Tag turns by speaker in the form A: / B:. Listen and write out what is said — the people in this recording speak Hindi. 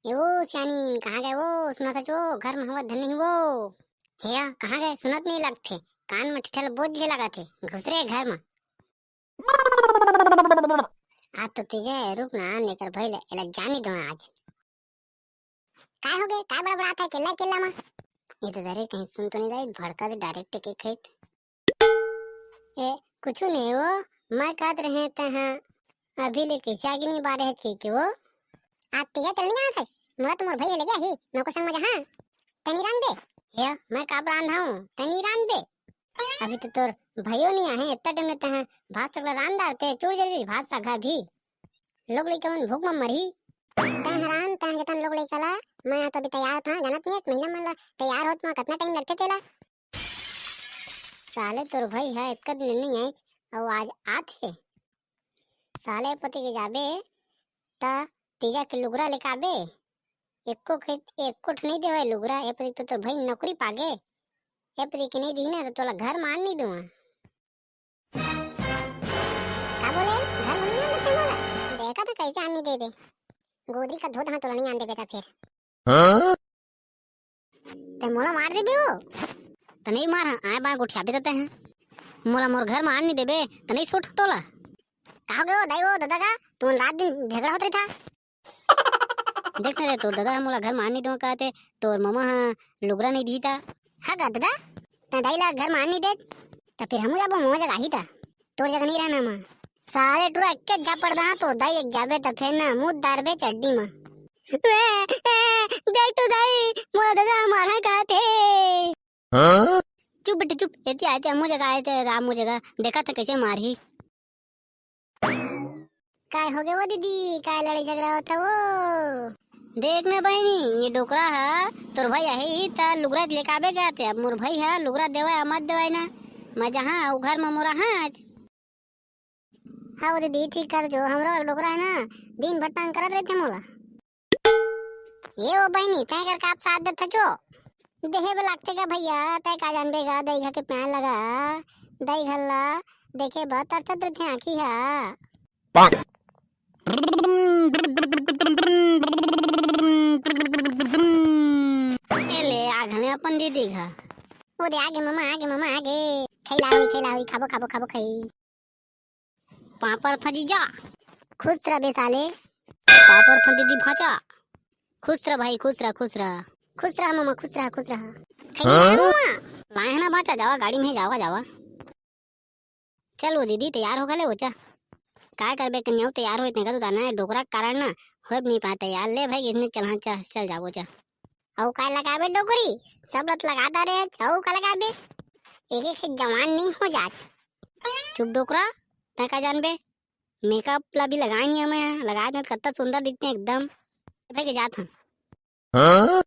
A: ए वो सियानी कहाँ गए वो? सुना था जो घर में हुआ धन नहीं वो। हेया कहाँ गए? सुनत नहीं लगते, कान में ठिठल बोझ जे लगा थे, घुस रहे घर में। आज तो तीजे रुक ना लेकर भाई ले एला जानी दो आज। काय हो गए? काय बड़ा बड़ा था केला केला में? ये तो डरे कहीं सुन तो नहीं रही, भड़का दे डायरेक्ट के खेत। ए कुछ नहीं वो, मैं कहत रहे थे हाँ अभी ले कैसे आगे नहीं बारे है के वो। आज तीजा चल नहीं आ था, मोला तो मोर भैया ले गया ही, नको संग मजा हां तनी रान दे। या मैं काब रांधा हूं तनी रान दे। अभी तो तोर भयो नहीं आए इतना टाइम लेते हैं, भात सकला रान डालते चूड़ जल्दी भात सा घा भी लोग लेके मन भूख में मरी। तहरान तह जतन लोग लेके ला, मैं तो अभी तैयार था जानत नहीं, एक महीना में तैयार होत में कितना टाइम लगते तेला। साले तोर भाई है इतना दिन नहीं आई और आज आथे साले पति के जाबे ता तीजा के लुगरा लेके आबे। एको नहीं देवे लुगरा, ए पति तो तोर भाई नौकरी पागे, ए पति के नहीं दी ना तो तोला घर मान नहीं दूंगा। का बोले घर में नहीं आने मोला? देखा तो कैसे आने दे दे, गोदरी का धोधा तोला नहीं आने देता फिर। हाँ? ते मोला मार दे दियो तो नहीं मार आए बा गुट छापे देते हैं, मोला मोर घर में आने नहीं देबे तो नहीं सोट तोला। कहा गयो दाइयो दादा का तुम रात दिन झगड़ा होत रही था। देख रे तोर दादा मोला घर में आने दो कहते, तोर मामा लुगरा नहीं दी था। हाँ गा दादा ता दाई ला घर में आने दे तो फिर हम जाबो मोमा जगह ही था, तोर जगह नहीं रहना मां। सारे टूरा एक जा पड़दा तोर दाई एक जाबे तो फिर ना मुंह दारबे चड्डी में। देख तो दाई मोला दादा मारा कहते। हाँ? चुप बेटे चुप, ऐसे आए थे हम जगह आए थे राम जगह, देखा था कैसे मारी। काय हो गया वो दीदी, काय लड़ाई झगड़ा होता वो? देख ना बहनी ये डोकरा है तोर भाई है ही था, लुगरा लेके आबे गया थे, अब मोर भाई है लुगरा देवा मत देवाई ना, मैं जहाँ वो घर में मोरा हाँ। हाँ वो दीदी ठीक कर जो, हमरा डोकरा है ना दिन भर टांग करत रहते मोला। ये वो बहनी तय कर का आप साथ देता जो देहे बे लागते का भैया, तय का जान बेगा दही घा के प्यान लगा दही घल्ला देखे बहुत तरसत रहते आँखी है। ले आघले अपन दीदी घा वो दे आगे मामा आगे खैला हुई खाबो खाबो खाबो खाई पापड़ था जीजा खुश रह बे साले, पापड़ था दीदी भाचा खुश रह भाई खुश रह मामा खुश रह खैला लाए ना भाचा जावा गाड़ी में जावा चल वो दीदी तैयार हो गले वो चा काय करबे कन्या तैयार होइत नहीं का ना डोकरा कारण ना हो नहीं पाता यार, ले भाई इसने चल हाँ चल जाओ चा। औ काय लगाबे डोकरी सब लत लगाता रे, औ का लगाबे एक से जवान नहीं हो जात। चुप डोकरा तय का जानबे मेकअप ला भी लगाई नहीं हमें, लगा दे कितना सुंदर दिखते हैं एकदम भाई के जात हां।